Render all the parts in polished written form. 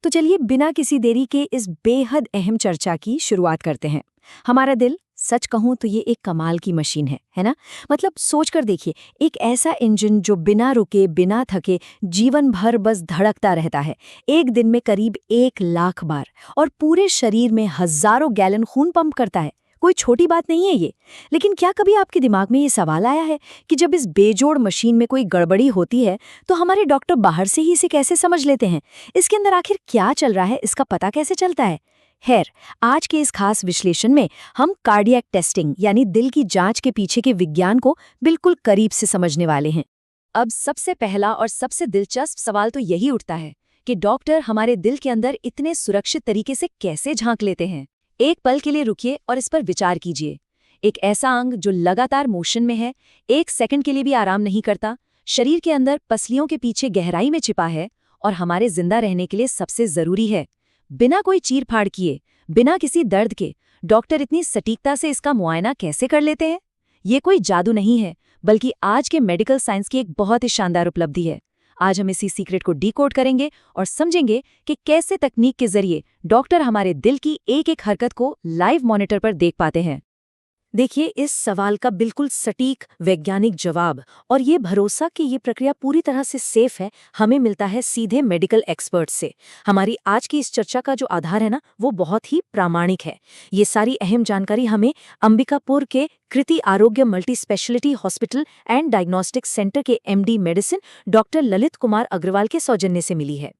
तो चलिए बिना किसी देरी के इस बेहद अहम चर्चा की शुरुआत करते हैं। हमारा दिल, सच कहूं तो ये एक कमाल की मशीन है ना? मतलब सोच कर देखिए, एक ऐसा इंजन जो बिना रुके, बिना थके, जीवन भर बस धड़कता रहता है। एक दिन में करीब 1 लाख बार, और पूरे शरीर में हजारों गैलन खून पंप करता है। कोई छोटी बात नहीं है ये। लेकिन क्या कभी आपके दिमाग में ये सवाल आया है कि जब इस बेजोड़ मशीन में कोई गड़बड़ी होती है तो हमारे डॉक्टर बाहर से ही इसे कैसे समझ लेते हैं? इसके अंदर आखिर क्या चल रहा है, इसका पता कैसे चलता है? खैर, आज के इस खास विश्लेषण में हम कार्डियक टेस्टिंग यानी दिल की जांच के पीछे के विज्ञान को बिल्कुल करीब से समझने वाले हैं। अब सबसे पहला और सबसे दिलचस्प सवाल तो यही उठता है कि डॉक्टर हमारे दिल के अंदर इतने सुरक्षित तरीके से कैसे झांक लेते हैं। एक पल के लिए रुकिए और इस पर विचार कीजिए। एक ऐसा अंग जो लगातार मोशन में है, 1 सेकंड के लिए भी आराम नहीं करता, शरीर के अंदर पसलियों के पीछे गहराई में छिपा है और हमारे जिंदा रहने के लिए सबसे जरूरी है। बिना कोई चीर-फाड़ किए, बिना किसी दर्द के, डॉक्टर इतनी सटीकता से इसका मुआयना कैसे कर लेते हैं? ये कोई जादू नहीं है, बल्कि आज के मेडिकल साइंस की एक बहुत ही शानदार उपलब्धि है। आज हम इसी सीक्रेट को डिकोड करेंगे और समझेंगे कि कैसे तकनीक के जरिए डॉक्टर हमारे दिल की एक एक हरकत को लाइव मॉनिटर पर देख पाते हैं। देखिए, इस सवाल का बिल्कुल सटीक वैज्ञानिक जवाब और ये भरोसा कि ये प्रक्रिया पूरी तरह से सेफ है, हमें मिलता है सीधे मेडिकल एक्सपर्ट से। हमारी आज की इस चर्चा का जो आधार है ना, वो बहुत ही प्रामाणिक है। ये सारी अहम जानकारी हमें अंबिकापुर के Kriti Arogya multi speciality hospital and diagnostic centre के MD medicine doctor Lalit Kumar Agrawal के सौजन्य से मिली है।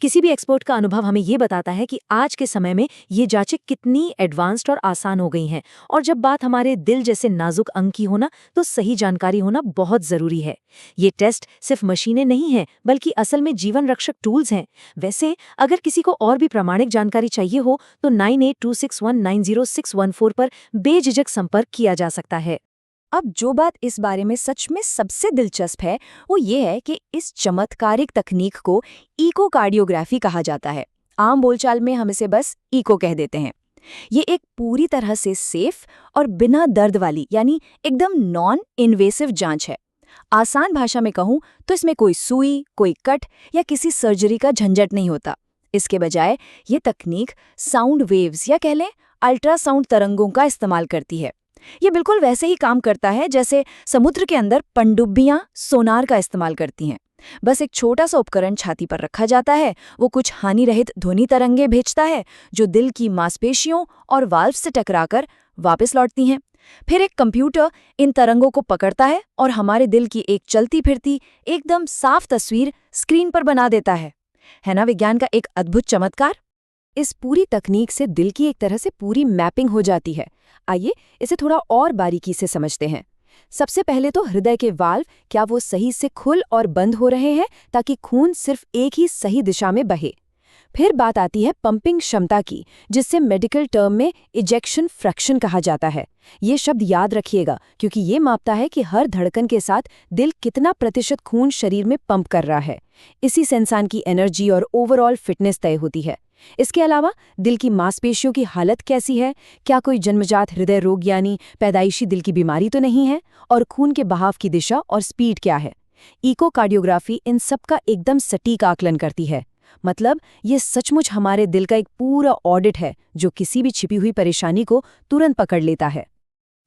किसी भी एक्सपर्ट का अनुभव हमें ये बताता है कि आज के समय में ये जांचें कितनी एडवांस्ड और आसान हो गई हैं, और जब बात हमारे दिल जैसे नाजुक अंग की हो ना, तो सही जानकारी होना बहुत जरूरी है। ये टेस्ट सिर्फ मशीनें नहीं हैं, बल्कि असल में जीवन रक्षक टूल्स हैं। वैसे अगर किसी को और भी प्रामाणिक जानकारी चाहिए हो तो 9826190614 पर बेझिझक संपर्क किया जा सकता है। अब जो बात इस बारे में सच में सबसे दिलचस्प है वो ये है कि इस चमत्कारिक तकनीक को इकोकार्डियोग्राफी कहा जाता है। आम बोलचाल में हम इसे बस इको कह देते हैं। ये एक पूरी तरह से सेफ और बिना दर्द वाली यानी एकदम नॉन इन्वेसिव जांच है। आसान भाषा में कहूँ तो इसमें कोई सुई, कोई कट या किसी सर्जरी का झंझट नहीं होता। इसके बजाय ये तकनीक साउंड वेव्स या कह लें अल्ट्रासाउंड तरंगों का इस्तेमाल करती है। ये बिल्कुल वैसे ही काम करता है जैसे समुद्र के अंदर पनडुब्बियां सोनार का इस्तेमाल करती हैं। बस एक छोटा सा उपकरण छाती पर रखा जाता है, वो कुछ हानि रहित ध्वनि तरंगे भेजता है जो दिल की मांसपेशियों और वाल्व से टकराकर वापस लौटती हैं। फिर एक कंप्यूटर इन तरंगों को पकड़ता है और हमारे दिल की एक चलती फिरती एकदम साफ तस्वीर स्क्रीन पर बना देता है ना विज्ञान का एक अद्भुत चमत्कार? इस पूरी तकनीक से दिल की एक तरह से पूरी मैपिंग हो जाती है। आइए इसे थोड़ा और बारीकी से समझते हैं। सबसे पहले तो हृदय के वाल्व, क्या वो सही से खुल और बंद हो रहे हैं ताकि खून सिर्फ एक ही सही दिशा में बहे। फिर बात आती है पंपिंग क्षमता की, जिससे मेडिकल टर्म में इजेक्शन फ्रैक्शन कहा जाता है। ये शब्द याद रखिएगा क्योंकि ये मापता है कि हर धड़कन के साथ दिल कितना प्रतिशत खून शरीर में पंप कर रहा है। इसी से इंसान की एनर्जी और ओवरऑल फिटनेस तय होती है। इसके अलावा दिल की मांसपेशियों की हालत कैसी है, क्या कोई जन्मजात हृदय रोग यानी पैदाइशी दिल की बीमारी तो नहीं है, और खून के बहाव की दिशा और स्पीड क्या है। इकोकार्डियोग्राफी इन सब का एकदम सटीक आकलन करती है। मतलब ये सचमुच हमारे दिल का एक पूरा ऑडिट है जो किसी भी छिपी हुई परेशानी को तुरंत पकड़ लेता है।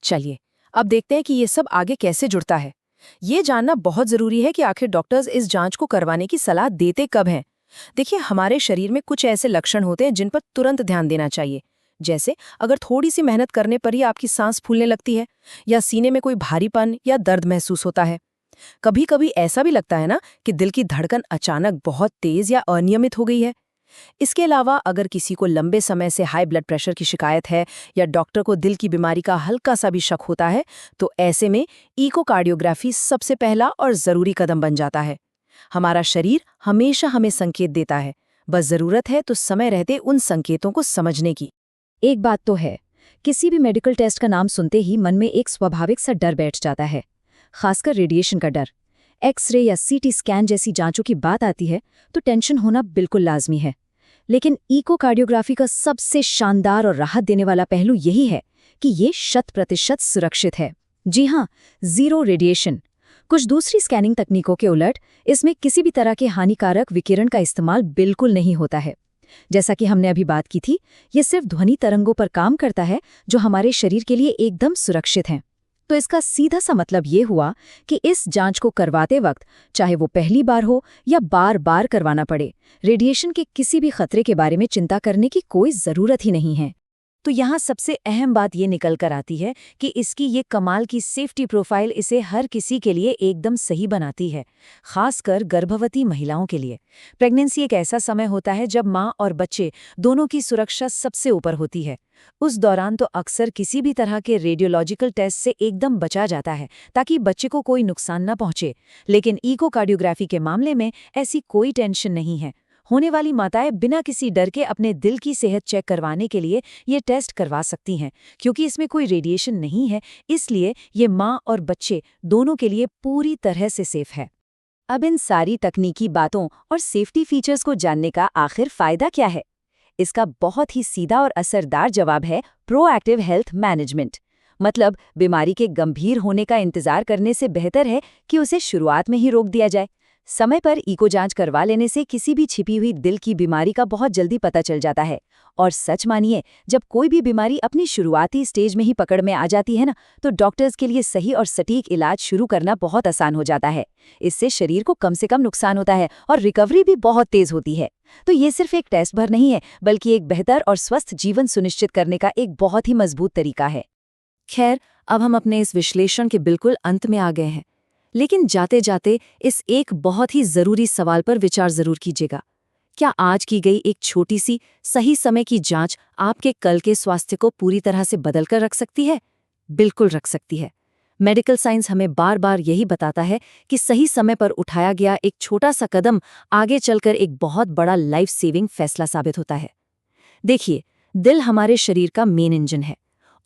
चलिए अब देखते हैं कि ये सब आगे कैसे जुड़ता है। ये जानना बहुत जरूरी है कि आखिर डॉक्टर्स इस जांच को करवाने की सलाह देते कब हैं। देखिए, हमारे शरीर में कुछ ऐसे लक्षण होते हैं जिन पर तुरंत ध्यान देना चाहिए। जैसे अगर थोड़ी सी मेहनत करने पर ही आपकी सांस फूलने लगती है, या सीने में कोई भारीपन या दर्द महसूस होता है। कभी कभी ऐसा भी लगता है ना कि दिल की धड़कन अचानक बहुत तेज या अनियमित हो गई है। इसके अलावा अगर किसी को लंबे समय से हाई ब्लड प्रेशर की शिकायत है या डॉक्टर को दिल की बीमारी का हल्का सा भी शक होता है, तो ऐसे में इकोकार्डियोग्राफी सबसे पहला और जरूरी कदम बन जाता है। हमारा शरीर हमेशा हमें संकेत देता है, बस जरूरत है तो समय रहते उन संकेतों को समझने की। एक बात तो है, किसी भी मेडिकल टेस्ट का नाम सुनते ही मन में एक स्वाभाविक सा डर बैठ जाता है, खासकर रेडिएशन का डर। एक्सरे या CT स्कैन जैसी जांचों की बात आती है तो टेंशन होना बिल्कुल लाजमी है। लेकिन इकोकार्डियोग्राफी का सबसे शानदार और राहत देने वाला पहलू यही है कि ये 100% सुरक्षित है। जी हाँ, जीरो रेडिएशन। कुछ दूसरी स्कैनिंग तकनीकों के उलट इसमें किसी भी तरह के हानिकारक विकिरण का इस्तेमाल बिल्कुल नहीं होता है। जैसा कि हमने अभी बात की थी, ये सिर्फ ध्वनि तरंगों पर काम करता है जो हमारे शरीर के लिए एकदम सुरक्षित हैं। तो इसका सीधा सा मतलब ये हुआ कि इस जांच को करवाते वक्त, चाहे वो पहली बार हो या बार बार करवाना पड़े, रेडिएशन के किसी भी खतरे के बारे में चिंता करने की कोई ज़रूरत ही नहीं है। तो यहाँ सबसे अहम बात ये निकल कर आती है कि इसकी ये कमाल की सेफ्टी प्रोफाइल इसे हर किसी के लिए एकदम सही बनाती है, खासकर गर्भवती महिलाओं के लिए। प्रेगनेंसी एक ऐसा समय होता है जब माँ और बच्चे दोनों की सुरक्षा सबसे ऊपर होती है। उस दौरान तो अक्सर किसी भी तरह के रेडियोलॉजिकल टेस्ट से एकदम बचा जाता है ताकि बच्चे को कोई नुकसान न पहुंचे। लेकिन इकोकार्डियोग्राफी के मामले में ऐसी कोई टेंशन नहीं है। होने वाली माताएं बिना किसी डर के अपने दिल की सेहत चेक करवाने के लिए ये टेस्ट करवा सकती हैं, क्योंकि इसमें कोई रेडिएशन नहीं है, इसलिए ये माँ और बच्चे दोनों के लिए पूरी तरह से सेफ है। अब इन सारी तकनीकी बातों और सेफ्टी फीचर्स को जानने का आखिर फायदा क्या है? इसका बहुत ही सीधा और असरदार जवाब है प्रोएक्टिव हेल्थ मैनेजमेंट। मतलब बीमारी के गंभीर होने का इंतजार करने से बेहतर है कि उसे शुरुआत में ही रोक दिया जाए। समय पर इको जांच करवा लेने से किसी भी छिपी हुई दिल की बीमारी का बहुत जल्दी पता चल जाता है। और सच मानिए, जब कोई भी बीमारी अपनी शुरुआती स्टेज में ही पकड़ में आ जाती है ना, तो डॉक्टर्स के लिए सही और सटीक इलाज शुरू करना बहुत आसान हो जाता है। इससे शरीर को कम से कम नुकसान होता है और रिकवरी भी बहुत तेज होती है। तो ये सिर्फ एक टेस्ट भर नहीं है, बल्कि एक बेहतर और स्वस्थ जीवन सुनिश्चित करने का एक बहुत ही मजबूत तरीका है। खैर, अब हम अपने इस विश्लेषण के बिल्कुल अंत में आ गए हैं, लेकिन जाते जाते इस एक बहुत ही जरूरी सवाल पर विचार जरूर कीजिएगा। क्या आज की गई एक छोटी सी सही समय की जांच आपके कल के स्वास्थ्य को पूरी तरह से बदल कर रख सकती है? बिल्कुल रख सकती है। मेडिकल साइंस हमें बार बार यही बताता है कि सही समय पर उठाया गया एक छोटा सा कदम आगे चलकर एक बहुत बड़ा लाइफ सेविंग फैसला साबित होता है। देखिए, दिल हमारे शरीर का मेन इंजन है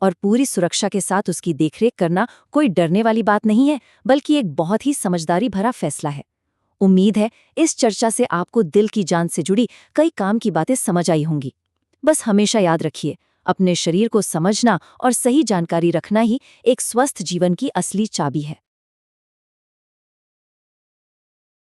और पूरी सुरक्षा के साथ उसकी देखरेख करना कोई डरने वाली बात नहीं है, बल्कि एक बहुत ही समझदारी भरा फैसला है। उम्मीद है इस चर्चा से आपको दिल की जान से जुड़ी कई काम की बातें समझ आई होंगी। बस हमेशा याद रखिए, अपने शरीर को समझना और सही जानकारी रखना ही एक स्वस्थ जीवन की असली चाबी है।